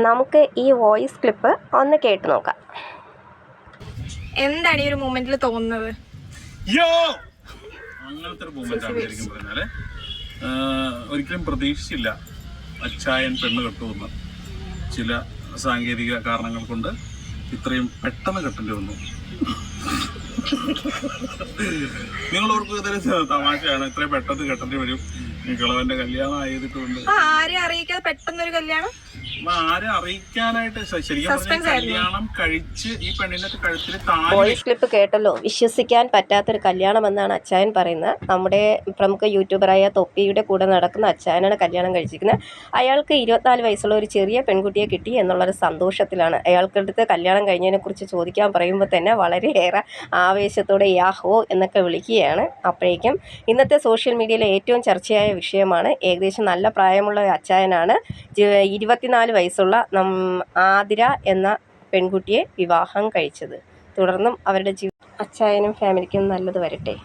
നമുക്ക് ഈ voice clip ഒന്ന് കേട്ട് നോക്കാം. എന്താണ് ഈ ഒരു മൊമെന്റിൽ തോന്നുന്നത്? അങ്ങനത്തെ ഒരു മൊമെന്റ് ആണ് ശരിക്കും പറഞ്ഞാല്. ഒരിക്കലും പ്രതീക്ഷിച്ചില്ല അച്ചായൻ പെണ്ണ് കെട്ടുമെന്ന്. ചില സാങ്കേതിക കാരണങ്ങൾ കൊണ്ട് ഇത്രയും പെട്ടെന്ന് കെട്ടേണ്ടി വന്നു. നിങ്ങൾ ഓർക്ക് തമാശയാണ്, ഇത്രയും പെട്ടെന്ന് കെട്ടേണ്ടി വരും. കിളവന്റെ കല്യാണം ആയതുകൊണ്ട് ആരെ അറിയിക്കാതെ പെട്ടെന്നൊരു കല്യാണം, ആരെ അറിയിക്കാനായിട്ട് ശരിക്കും കല്യാണം കഴിച്ച് ഈ പെണ്ണിന്റെ കഴുത്തിൽ വോയിസ് ക്ലിപ്പ് കേട്ടല്ലോ. വിശ്വസിക്കാൻ പറ്റാത്തൊരു കല്യാണം എന്നാണ് അച്ചായൻ പറയുന്നത്. നമ്മുടെ പ്രമുഖ യൂട്യൂബറായ തൊപ്പിയുടെ കൂടെ നടക്കുന്ന അച്ചായനാണ് കല്യാണം കഴിച്ചിരിക്കുന്നത്. അയാൾക്ക് 24 വയസ്സുള്ള ഒരു ചെറിയ പെൺകുട്ടിയെ കിട്ടി എന്നുള്ളൊരു സന്തോഷത്തിലാണ്. അയാൾക്കടുത്ത് കല്യാണം കഴിഞ്ഞതിനെ കുറിച്ച് ചോദിക്കാൻ പറയുമ്പോൾ തന്നെ വളരെയേറെ ആവേശത്തോടെ യാഹോ എന്നൊക്കെ വിളിക്കുകയാണ്. അപ്പോഴേക്കും ഇന്നത്തെ സോഷ്യൽ മീഡിയയിലെ ഏറ്റവും ചർച്ചയായ വിഷയമാണ്. ഏകദേശം നല്ല പ്രായമുള്ള അച്ചായനാണ് 24 വയസ്സുള്ള ആതിര എന്ന പെൺകുട്ടിയെ വിവാഹം കഴിച്ചത്. തുടർന്നും അവരുടെ അച്ചായനും ഫാമിലിക്കും നല്ലത് വരട്ടെ.